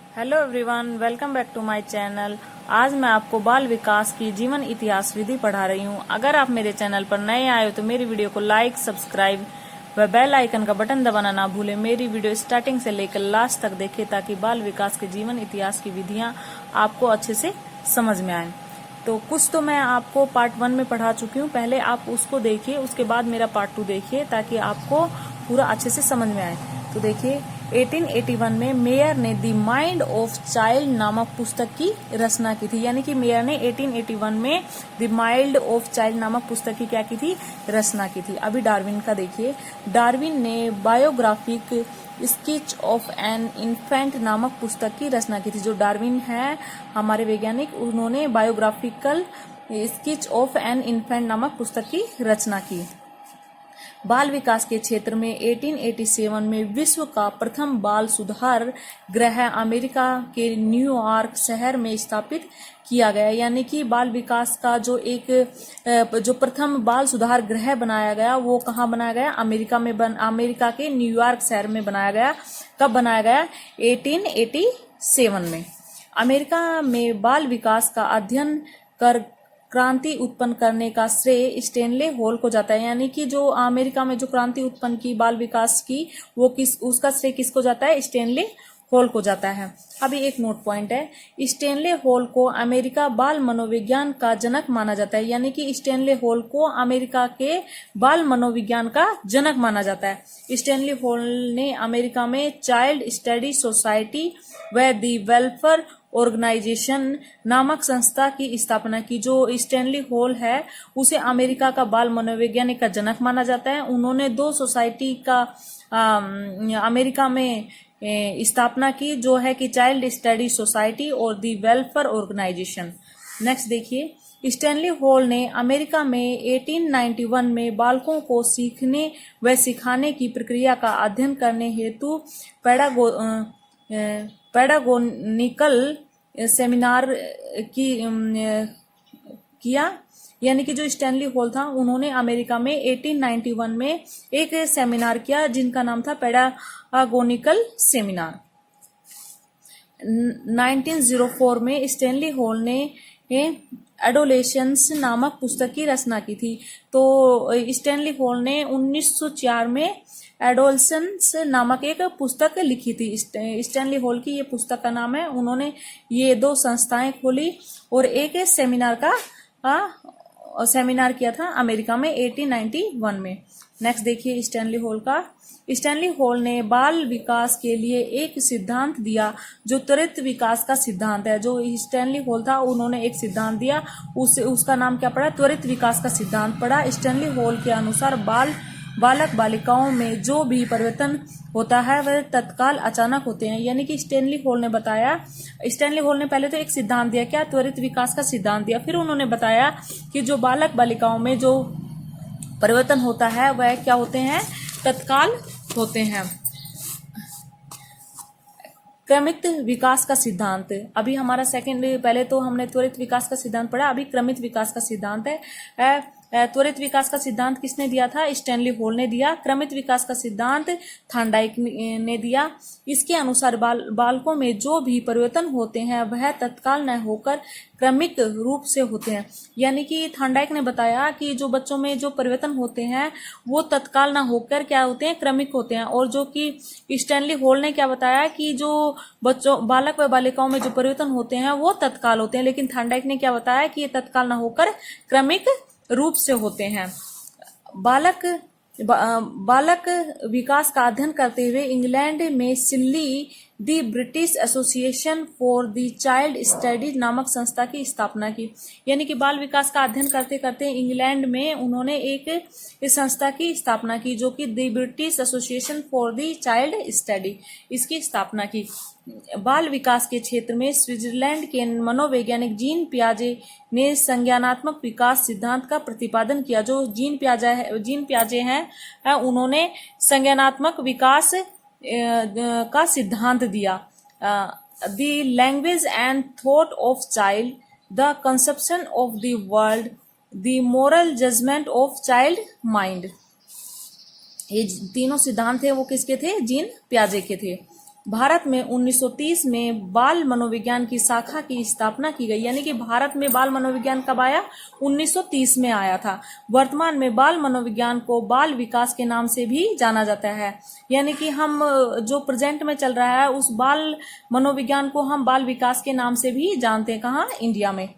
Hello everyone, welcome back to my channel. आज मैं आपको बाल विकास की जीवन इतिहास विधि पढ़ा रही हूँ। अगर आप मेरे चैनल पर नए आए हो तो मेरी वीडियो को लाइक, सब्सक्राइब व बेल आइकन का बटन दबाना ना भूलें। मेरी वीडियो स्टार्टिंग से लेकर लास्ट तक देखें ताकि बाल विकास के जीवन इतिहास की विधियाँ आपको अच्छे से समझ में आए। तो कुछ तो मैं आपको पार्ट 1 में पढ़ा चुकी हूँ, पहले आप उसको देखिए, उसके बाद मेरा पार्ट 2 देखिए ताकि आपको पूरा अच्छे से समझ में आए। तो देखिए 1881 में मेयर ने द माइंड ऑफ चाइल्ड नामक पुस्तक की रचना की थी। यानी कि मेयर ने 1881 में द माइंड ऑफ चाइल्ड नामक पुस्तक की क्या की थी? रचना की थी। अभी डार्विन का देखिए, डार्विन ने biographic sketch of an infant नामक पुस्तक की रचना की थी। जो डार्विन है हमारे वैज्ञानिक, उन्होंने biographical sketch of an infant नामक पुस्तक की रचना की। बाल विकास के क्षेत्र में 1887 में विश्व का प्रथम बाल सुधार गृह अमेरिका के न्यूयॉर्क शहर में स्थापित किया गया। यानी कि बाल विकास का जो प्रथम बाल सुधार गृह बनाया गया वो कहाँ बनाया गया? अमेरिका के न्यूयॉर्क शहर में बनाया गया। कब बनाया गया? 1887 में। अमेरिका में बाल विकास का अध्ययन कर क्रांति उत्पन्न करने का श्रेय स्टैनले हॉल को जाता है। यानी कि जो अमेरिका में जो क्रांति उत्पन्न की बाल विकास की, वो उसका श्रेय किसको जाता है? स्टैनले हॉल को जाता है। अभी एक नोट पॉइंट है, स्टैनले हॉल को अमेरिका बाल मनोविज्ञान का जनक माना जाता है। यानी कि स्टैनले हॉल को अमेरिका के बाल मनोविज्ञान का जनक माना जाता है। स्टैनले हॉल ने अमेरिका में चाइल्ड स्टडी सोसाइटी व द वेलफेयर ऑर्गेनाइजेशन नामक संस्था की स्थापना की। जो स्टैनली हॉल है उसे अमेरिका का बाल मनोवैज्ञानिक का जनक माना जाता है। उन्होंने 2 सोसाइटी का अमेरिका में स्थापना की, जो है कि चाइल्ड स्टडी सोसाइटी और दी वेलफेयर ऑर्गेनाइजेशन। नेक्स्ट देखिए, स्टैनली हॉल ने अमेरिका में 1891 में बालकों को सीखने व सिखाने की प्रक्रिया का अध्ययन करने हेतु पेडागोनिकल सेमिनार किया। यानी कि जो स्टैनली हॉल था उन्होंने अमेरिका में 1891 में एक सेमिनार किया जिनका नाम था पेडागोनिकल सेमिनार। 1904 में स्टैनली हॉल ने एडोलेसेंस नामक पुस्तक की रचना की थी। तो स्टैनली हॉल ने 1904 में एडोलेसेंस नामक एक पुस्तक लिखी थी। स्टैनली हॉल की ये पुस्तक का नाम है। उन्होंने ये 2 संस्थाएं खोली और एक सेमिनार किया था अमेरिका में 1891 में। नेक्स्ट देखिए स्टैनली हॉल का। स्टैनली हॉल ने बाल विकास के लिए एक सिद्धांत दिया जो त्वरित विकास का सिद्धांत है। जो स्टैनली हॉल था उन्होंने एक सिद्धांत दिया, उसका नाम क्या पड़ा? त्वरित विकास का सिद्धांत पड़ा। स्टैनली हॉल के अनुसार बालक बालिकाओं में जो भी परिवर्तन होता है वह तत्काल अचानक होते हैं। यानी कि स्टैनली हॉल ने पहले तो एक सिद्धांत दिया, क्या? त्वरित विकास का सिद्धांत दिया। फिर उन्होंने बताया कि जो बालक बालिकाओं में जो परिवर्तन होता है वह क्या होते हैं? तत्काल होते हैं। क्रमिक विकास का सिद्धांत। अभी हमारा पहले तो हमने त्वरित विकास का सिद्धांत पढ़ा, अभी क्रमिक विकास का सिद्धांत है। त्वरित विकास का सिद्धांत किसने दिया था? स्टैनली हॉल ने दिया। क्रमिक विकास का सिद्धांत थॉर्नडाइक ने दिया। इसके अनुसार बालकों में जो भी परिवर्तन होते हैं वह तत्काल न होकर क्रमिक रूप से होते हैं। यानी कि थॉर्नडाइक ने बताया कि जो बच्चों में जो परिवर्तन होते हैं वो तत्काल न होकर क्या होते हैं? क्रमिक होते हैं। और जो कि स्टैनली हॉल ने क्या बताया कि जो बालक व बालिकाओं में जो परिवर्तन होते हैं वो तत्काल होते हैं। लेकिन थॉर्नडाइक ने क्या बताया कि ये तत्काल न होकर क्रमिक रूप से होते हैं। बालक विकास का अध्ययन करते हुए इंग्लैंड में Sully the British Association for the Child Studies नामक संस्था की स्थापना की। यानी कि बाल विकास का अध्ययन करते करते इंग्लैंड में उन्होंने एक संस्था की स्थापना की जो कि the British Association for the child study, इसकी स्थापना की। बाल विकास के क्षेत्र में स्विट्जरलैंड के मनोवैज्ञानिक जीन पियाजे ने संज्ञानात्मक विकास सिद्धांत का प्रतिपादन किया। जो जीन पियाजे हैं उन्होंने संज्ञानात्मक विकास का सिद्धांत दिया। The language and thought of child, the conception of the world, the moral judgment of child mind. ये तीनों सिद्धांत थे वो किसके थे? जीन पियाजे के थे। भारत में 1930 में बाल मनोविज्ञान की शाखा की स्थापना की गई। यानी कि भारत में बाल मनोविज्ञान कब आया? 1930 में आया था। वर्तमान में बाल मनोविज्ञान को बाल विकास के नाम से भी जाना जाता है। यानी कि हम जो प्रेजेंट में चल रहा है उस बाल मनोविज्ञान को हम बाल विकास के नाम से भी जानते हैं। कहाँ? इंडिया में।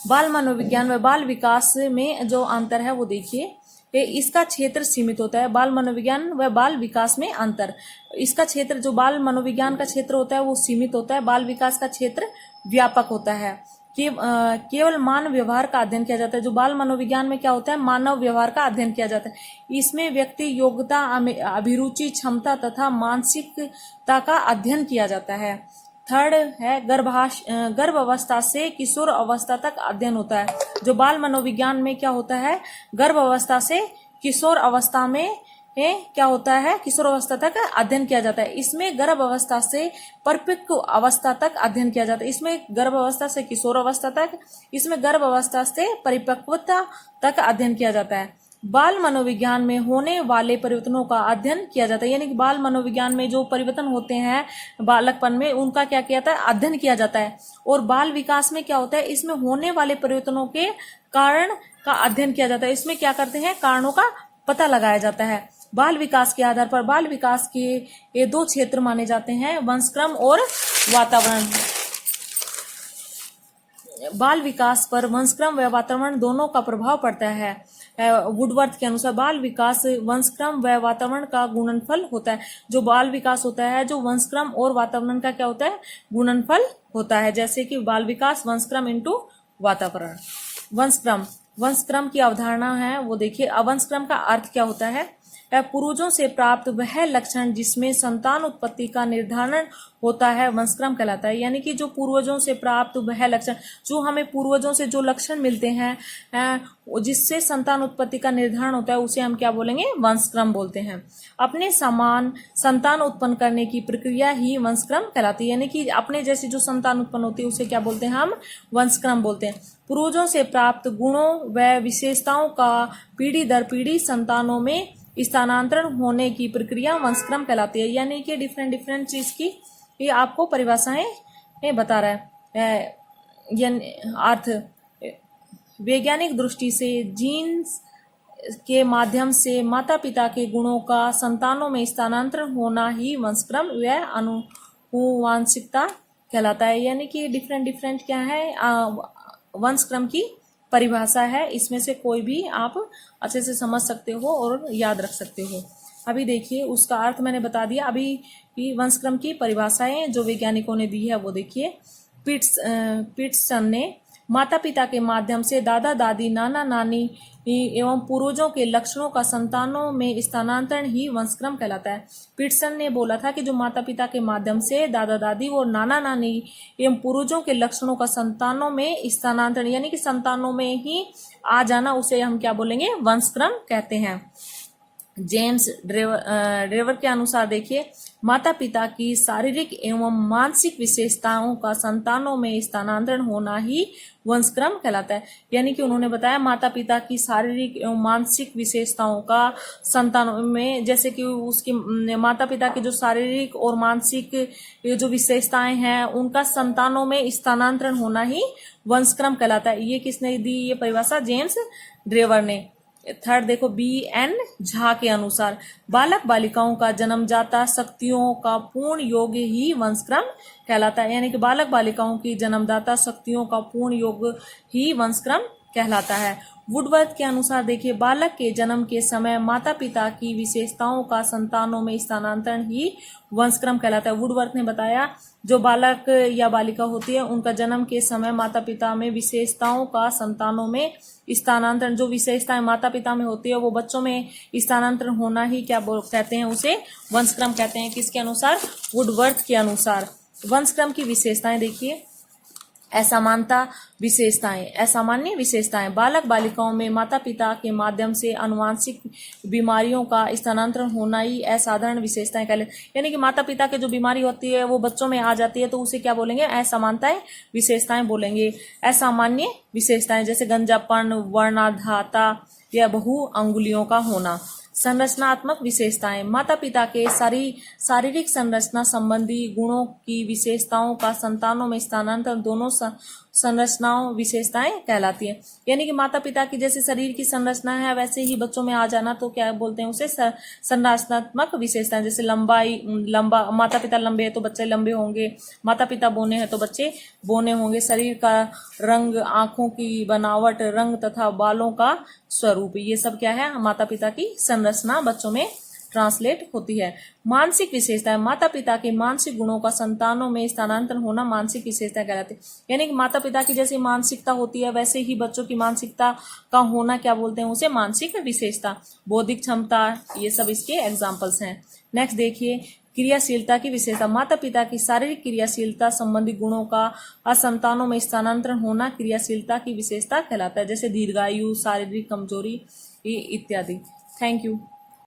बाल मनोविज्ञान व बाल विकास में जो अंतर है वो देखिए, इसका क्षेत्र सीमित होता है। बाल मनोविज्ञान व बाल विकास में अंतर, इसका क्षेत्र, जो बाल मनोविज्ञान का क्षेत्र होता है वो सीमित होता है, बाल विकास का क्षेत्र व्यापक होता है। केवल मानव व्यवहार का अध्ययन किया जाता है। जो बाल मनोविज्ञान में क्या होता है? मानव व्यवहार का अध्ययन किया जाता है। इसमें व्यक्ति योग्यता, अभिरुचि, क्षमता तथा मानसिकता का अध्ययन किया जाता है। थर्ड है गर्भ अवस्था से किशोर अवस्था तक अध्ययन होता है। जो बाल मनोविज्ञान में क्या होता है? गर्भ अवस्था से किशोर अवस्था में क्या होता है? किशोर अवस्था तक अध्ययन किया जाता है। इसमें गर्भ अवस्था से परिपक्व अवस्था तक अध्ययन किया जाता है। इसमें गर्भ अवस्था से किशोर अवस्था तक, इसमें गर्भ अवस्था से परिपक्वता तक अध्ययन किया जाता है। बाल मनोविज्ञान में होने वाले परिवर्तनों का अध्ययन किया जाता है। यानी कि बाल मनोविज्ञान में जो परिवर्तन होते हैं बालकपन में, उनका क्या किया जाता है? अध्ययन किया जाता है। और बाल विकास में क्या होता है? इसमें होने वाले परिवर्तनों के कारण का अध्ययन किया जाता है। इसमें क्या करते हैं? कारणों का पता लगाया जाता है। बाल विकास के आधार पर बाल विकास के ये दो क्षेत्र माने जाते हैं, वंशक्रम और वातावरण। बाल विकास पर वंशक्रम व वातावरण दोनों का प्रभाव पड़ता है। वुडवर्थ के अनुसार बाल विकास वंशक्रम व वातावरण का गुणनफल होता है। जो बाल विकास होता है, जो वंशक्रम और वातावरण का क्या होता है? गुणनफल होता है। जैसे कि बाल विकास वंशक्रम इंटू वातावरण। वंशक्रम की अवधारणा है वो देखिए। वंशक्रम का अर्थ क्या होता है? पूर्वजों से प्राप्त वह लक्षण जिसमें संतान उत्पत्ति का निर्धारण होता है वंशक्रम कहलाता है। यानी कि जो पूर्वजों से प्राप्त वह लक्षण, जो हमें पूर्वजों से जो लक्षण मिलते हैं जिससे संतान उत्पत्ति का निर्धारण होता है, उसे हम क्या बोलेंगे? वंशक्रम बोलते हैं। अपने समान संतान उत्पन्न करने की प्रक्रिया ही वंशक्रम कहलाती है। यानी कि अपने जैसी जो संतान उत्पन्न होती है उसे क्या बोलते हैं? हम वंशक्रम बोलते हैं। पूर्वजों से प्राप्त गुणों व विशेषताओं का पीढ़ी दर पीढ़ी संतानों में स्थानांतरण होने की प्रक्रिया वंशक्रम कहलाती है। यानी कि डिफरेंट चीज की ये आपको परिभाषाएं बता रहा है। अर्थ वैज्ञानिक दृष्टि से जीन्स के माध्यम से माता पिता के गुणों का संतानों में स्थानांतरण होना ही वंशक्रम व आनुवंशिकता कहलाता है। यानी कि डिफरेंट क्या है वंशक्रम की परिभाषा है। इसमें से कोई भी आप अच्छे से समझ सकते हो और याद रख सकते हो। अभी देखिए उसका अर्थ मैंने बता दिया। अभी वंशक्रम की परिभाषाएं जो वैज्ञानिकों ने दी है वो देखिए। पीटसन ने माता पिता के माध्यम से दादा दादी, नाना नानी एवं पूर्वजों के लक्षणों का संतानों में स्थानांतरण ही वंशक्रम कहलाता है। पीटसन ने बोला था कि जो माता पिता के माध्यम से दादा दादी और नाना नानी एवं पूर्वजों के लक्षणों का संतानों में स्थानांतरण, यानी कि संतानों में ही आ जाना, उसे हम क्या बोलेंगे? वंशक्रम कहते हैं। जेम्स ड्रेवर के अनुसार देखिए, माता पिता की शारीरिक एवं मानसिक विशेषताओं का संतानों में स्थानांतरण होना ही वंशक्रम कहलाता है। यानी कि उन्होंने बताया माता पिता की शारीरिक एवं मानसिक विशेषताओं का संतानों में, जैसे कि उसकी माता पिता की जो शारीरिक और मानसिक जो विशेषताएं हैं उनका संतानों में स्थानांतरण होना ही वंशक्रम कहलाता है। ये किसने दी ये परिभाषा? जेम्स ड्रेवर ने। थर्ड देखो, B.N. झा के अनुसार बालक बालिकाओं का जन्मजाता शक्तियों का पूर्ण योग ही वंशक्रम कहलाता है। यानी कि बालक बालिकाओं की जन्मदाता शक्तियों का पूर्ण योग ही वंशक्रम कहलाता है। वुडवर्थ के अनुसार देखिए, बालक के जन्म के समय माता पिता की विशेषताओं का संतानों में स्थानांतरण ही वंशक्रम कहलाता है। वुडवर्थ ने बताया जो बालक या बालिका होती है उनका जन्म के समय माता पिता में विशेषताओं का संतानों में स्थानांतरण, जो विशेषताएं माता पिता में होती है वो बच्चों में स्थानांतरण होना ही क्या कहते हैं? उसे वंशक्रम कहते हैं। किसके अनुसार? वुडवर्थ के अनुसार। वंशक्रम की विशेषताएं देखिए। असामान्य विशेषताएं बालक बालिकाओं में माता पिता के माध्यम से आनुवंशिक बीमारियों का स्थानांतरण होना ही असाधारण विशेषताएं कहलाती है। यानी कि माता पिता की जो बीमारी होती है वो बच्चों में आ जाती है तो उसे क्या बोलेंगे? असमानताएं विशेषताएं बोलेंगे। असामान्य विशेषताएं जैसे गंजापन, वर्णाधाता या बहु अंगुलियों का होना। संरचनात्मक विशेषताएं। माता पिता के शारीरिक संरचना संबंधी गुणों की विशेषताओं का संतानों में स्थानांतरण दोनों संरचनाओं विशेषताएं कहलाती है। यानी कि माता पिता की जैसे शरीर की संरचना है वैसे ही बच्चों में आ जाना, तो क्या बोलते हैं उसे, संरचनात्मक विशेषताएं। जैसे लंबा माता पिता लंबे है तो बच्चे लंबे होंगे, माता पिता बौने हैं तो बच्चे बौने होंगे। शरीर का रंग, आंखों की बनावट, रंग तथा बालों का स्वरूप, ये सब क्या है, माता पिता की संरचना बच्चों में ट्रांसलेट होती है। मानसिक विशेषताएं। माता पिता के मानसिक गुणों का संतानों में स्थानांतरण होना मानसिक विशेषताएं कहलाती है। यानी कि माता पिता की जैसी मानसिकता होती है वैसे ही बच्चों की मानसिकता का होना क्या बोलते हैं उसे, मानसिक विशेषता। बौद्धिक क्षमता, ये सब इसके एग्जाम्पल्स हैं। नेक्स्ट देखिए, क्रियाशीलता की विशेषता। माता पिता की शारीरिक क्रियाशीलता संबंधी गुणों का असंतानों में स्थानांतरण होना क्रियाशीलता की विशेषता कहलाता है, जैसे दीर्घायु, शारीरिक कमजोरी इत्यादि। Thank you.